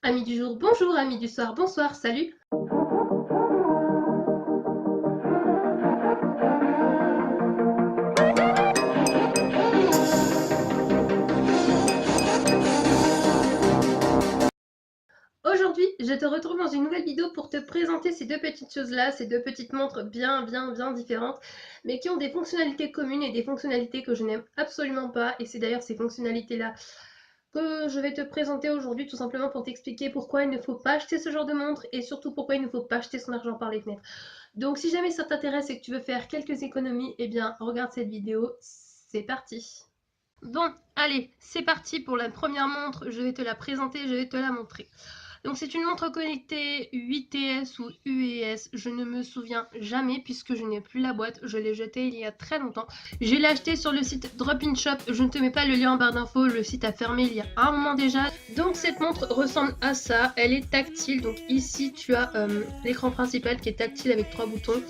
Amis du jour, bonjour, amis du soir, bonsoir, salut. Aujourd'hui, je te retrouve dans une nouvelle vidéo pour te présenter ces deux petites choses-là, ces deux petites montres bien différentes, mais qui ont des fonctionnalités communes et des fonctionnalités que je n'aime absolument pas. Et c'est d'ailleurs ces fonctionnalités-là que je vais te présenter aujourd'hui, tout simplement pour t'expliquer pourquoi il ne faut pas acheter ce genre de montre et surtout pourquoi il ne faut pas acheter son argent par les fenêtres. Donc si jamais ça t'intéresse et que tu veux faire quelques économies, eh bien regarde cette vidéo, c'est parti. Bon, allez, c'est parti pour la première montre, je vais te la présenter, je vais te la montrer. Donc c'est une montre connectée 8TS ou UES, je ne me souviens jamais puisque je n'ai plus la boîte, je l'ai jetée il y a très longtemps. Je l'ai achetée sur le site Drop In Shop, je ne te mets pas le lien en barre d'infos, le site a fermé il y a un moment déjà. Donc cette montre ressemble à ça, elle est tactile, donc ici tu as l'écran principal qui est tactile avec 3 boutons.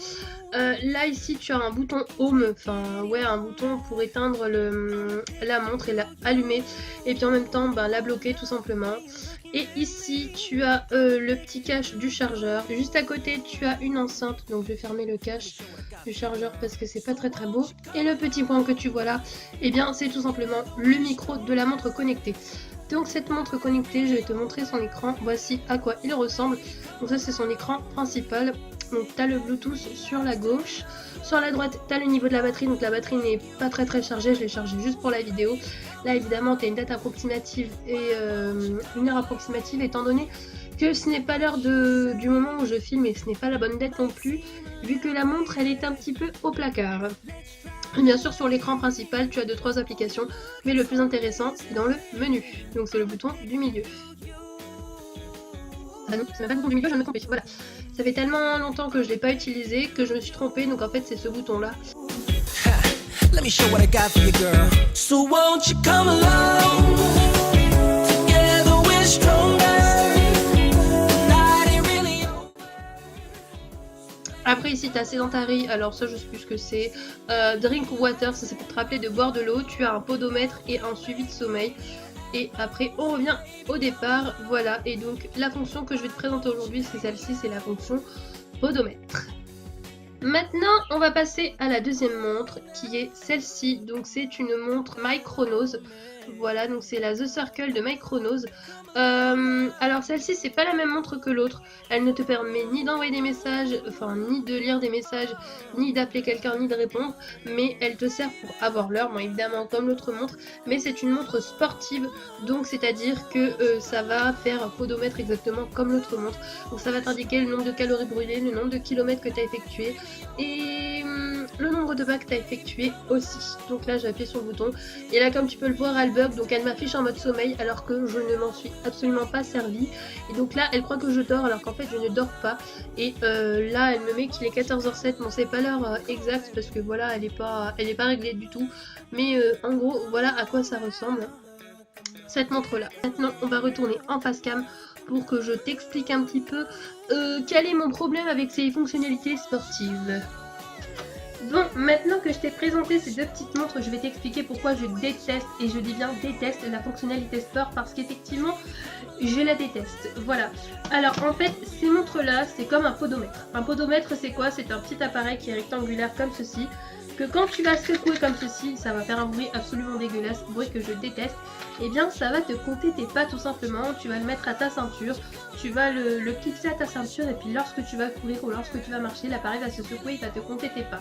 Là ici tu as un bouton home, enfin ouais un bouton pour éteindre la montre et la allumer et puis en même temps la bloquer tout simplement. Et ici tu as le petit cache du chargeur. Juste à côté tu as une enceinte, donc je vais fermer le cache du chargeur parce que c'est pas très beau. Et le petit point que tu vois là, et bien c'est tout simplement le micro de la montre connectée. Donc cette montre connectée, je vais te montrer son écran, voici à quoi il ressemble. Donc ça c'est son écran principal. Donc tu as le Bluetooth sur la gauche. Sur la droite, tu as le niveau de la batterie. Donc la batterie n'est pas très chargée, je l'ai chargée juste pour la vidéo. Là évidemment tu as une date approximative et une heure approximative étant donné que ce n'est pas l'heure du moment où je filme et ce n'est pas la bonne date non plus, vu que la montre elle est un petit peu au placard. Bien sûr sur l'écran principal tu as 2-3 applications, mais le plus intéressant c'est dans le menu, donc c'est le bouton du milieu. Ah non, c'est même pas le bouton du milieu, je viens de me tromper, voilà. Ça fait tellement longtemps que je l'ai pas utilisé que je me suis trompée, donc en fait c'est ce bouton là. Let me show what I got for you, girl. So won't you come along? Together we're stronger. Après ici tu as Sedentary, alors ça je sais plus ce que c'est. Drink water, ça c'est pour te rappeler de boire de l'eau. Tu as un podomètre et un suivi de sommeil. Et après on revient au départ, voilà. Et donc la fonction que je vais te présenter aujourd'hui c'est celle-ci, c'est la fonction podomètre. Maintenant on va passer à la deuxième montre qui est celle-ci. Donc c'est une montre MyChronos. Voilà, donc c'est la The Circle de MyChronos. Alors celle-ci c'est pas la même montre que l'autre. Elle ne te permet ni d'envoyer des messages, enfin ni de lire des messages, ni d'appeler quelqu'un, ni de répondre. Mais elle te sert pour avoir l'heure, bon, évidemment comme l'autre montre. Mais c'est une montre sportive, donc c'est-à-dire que ça va faire un podomètre exactement comme l'autre montre. Donc ça va t'indiquer le nombre de calories brûlées, le nombre de kilomètres que tu as effectué et le nombre de pas que tu as effectué aussi. Donc là j'ai appuyé sur le bouton et là comme tu peux le voir elle bug, donc elle m'affiche en mode sommeil alors que je ne m'en suis absolument pas servi. Et donc là elle croit que je dors alors qu'en fait je ne dors pas. Et là elle me met qu'il est 14h07, bon c'est pas l'heure exacte parce que voilà elle est pas réglée du tout. Mais en gros voilà à quoi ça ressemble cette montre là. Maintenant on va retourner en face cam pour que je t'explique un petit peu quel est mon problème avec ces fonctionnalités sportives. Bon, maintenant que je t'ai présenté ces deux petites montres, je vais t'expliquer pourquoi je déteste, et je dis bien déteste, la fonctionnalité sport, parce qu'effectivement, je la déteste. Voilà. Alors en fait, ces montres-là, c'est comme un podomètre. Un podomètre, c'est quoi? C'est un petit appareil qui est rectangulaire comme ceci, que quand tu vas secouer comme ceci, ça va faire un bruit absolument dégueulasse, bruit que je déteste. Et bien ça va te compter tes pas tout simplement, tu vas le mettre à ta ceinture, tu vas le clipser à ta ceinture et puis lorsque tu vas courir ou lorsque tu vas marcher, l'appareil va se secouer, il va te compter tes pas.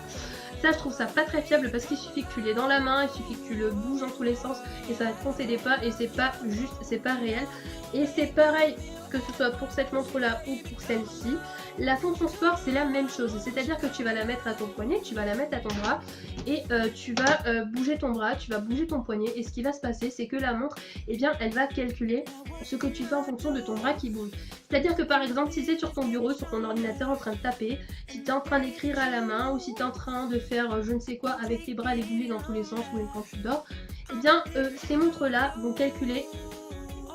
Ça je trouve ça pas très fiable parce qu'il suffit que tu l'aies dans la main, il suffit que tu le bouges dans tous les sens et ça va te compter des pas et c'est pas juste, c'est pas réel. Et c'est pareil que ce soit pour cette montre là ou pour celle-ci. La fonction sport c'est la même chose, c'est-à-dire que tu vas la mettre à ton poignet, tu vas la mettre à ton bras et tu vas bouger ton bras, tu vas bouger ton poignet et ce qui va se passer c'est que la montre, eh bien, elle va calculer ce que tu fais en fonction de ton bras qui bouge. C'est-à-dire que par exemple si tu es sur ton bureau, sur ton ordinateur en train de taper, si tu es en train d'écrire à la main ou si tu es en train de faire je ne sais quoi avec tes bras les bouger dans tous les sens ou même quand tu dors, eh bien ces montres là vont calculer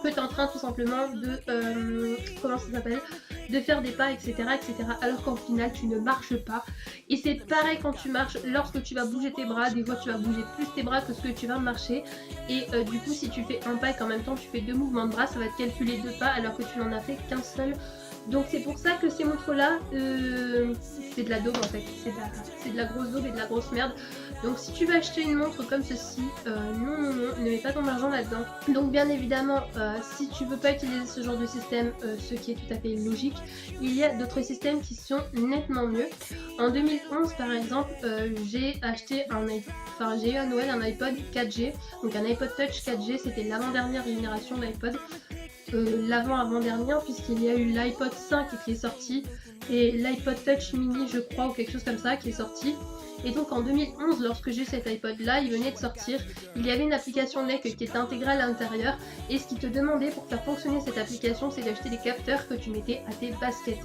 que tu es en train tout simplement de comment ça s'appelle, de faire des pas, etc. etc. alors qu'en final tu ne marches pas. Et c'est pareil quand tu marches, lorsque tu vas bouger tes bras, des fois tu vas bouger plus tes bras que ce que tu vas marcher. Et du coup si tu fais un pas et qu'en même temps tu fais 2 mouvements de bras, ça va te calculer 2 pas alors que tu n'en as fait qu'un seul. Donc c'est pour ça que ces montres là, c'est de la daube en fait, c'est de la grosse daube et de la grosse merde. Donc si tu veux acheter une montre comme ceci, non, ne mets pas ton argent là-dedans. Donc bien évidemment, si tu veux pas utiliser ce genre de système, ce qui est tout à fait logique, il y a d'autres systèmes qui sont nettement mieux. En 2011 par exemple, j'ai acheté j'ai eu à Noël un iPod 4G, donc un iPod Touch 4G, c'était l'avant-dernière génération d'iPod. L'avant-avant-dernière, puisqu'il y a eu l'iPod 5 qui est sorti et l'iPod Touch mini je crois ou quelque chose comme ça qui est sorti. Et donc en 2011, lorsque j'ai cet iPod là, il venait de sortir, il y avait une application NEC qui était intégrée à l'intérieur et ce qui te demandait pour faire fonctionner cette application, c'est d'acheter des capteurs que tu mettais à tes baskets.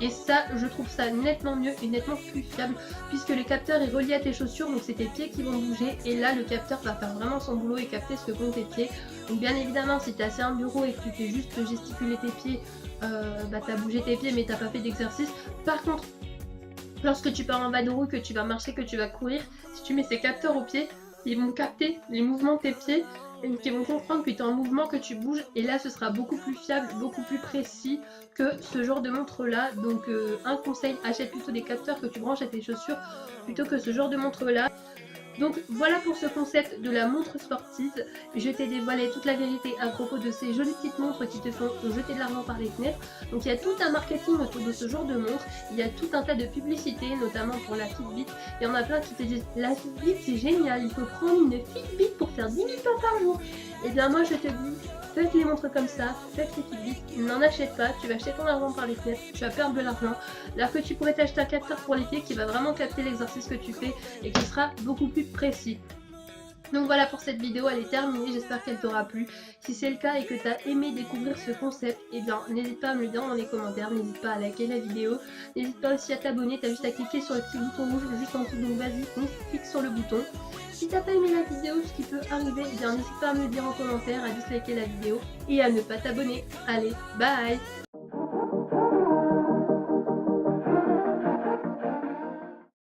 Et ça, je trouve ça nettement mieux et nettement plus fiable puisque le capteur est relié à tes chaussures, donc c'est tes pieds qui vont bouger et là le capteur va faire vraiment son boulot et capter ce que font tes pieds. Donc bien évidemment, si tu es assis à un bureau et que tu fais juste gesticuler tes pieds, t'as bougé tes pieds mais t'as pas fait d'exercice. Par contre, lorsque tu pars en vadrouille, que tu vas marcher, que tu vas courir, si tu mets ces capteurs aux pieds, ils vont capter les mouvements de tes pieds et qui vont comprendre que tu es en mouvement, que tu bouges et là ce sera beaucoup plus fiable, beaucoup plus précis que ce genre de montre là. Donc un conseil, achète plutôt des capteurs que tu branches à tes chaussures plutôt que ce genre de montre là. Donc voilà pour ce concept de la montre sportive. Je t'ai dévoilé toute la vérité à propos de ces jolies petites montres qui te font jeter de l'argent par les fenêtres. Donc il y a tout un marketing autour de ce genre de montre. Il y a tout un tas de publicités, notamment pour la Fitbit. Il y en a plein qui te disent la Fitbit c'est génial, il faut prendre une Fitbit pour faire 10 000 pas par jour. Et bien moi je te dis, faites les montres comme ça, faites les Fitbit, n'en achète pas, tu vas acheter ton argent par les fenêtres, tu vas perdre de l'argent. Alors que tu pourrais t'acheter un capteur pour les pieds qui va vraiment capter l'exercice que tu fais et qui sera beaucoup plus précis. Donc voilà pour cette vidéo, elle est terminée, j'espère qu'elle t'aura plu. Si c'est le cas et que tu as aimé découvrir ce concept, eh bien n'hésite pas à me le dire dans les commentaires, n'hésite pas à liker la vidéo, n'hésite pas aussi à t'abonner, t'as juste à cliquer sur le petit bouton rouge juste en dessous, donc vas-y, clique sur le bouton. Si t'as pas aimé la vidéo, ce qui peut arriver, eh bien n'hésite pas à me le dire en commentaire, à disliker la vidéo et à ne pas t'abonner. Allez, bye!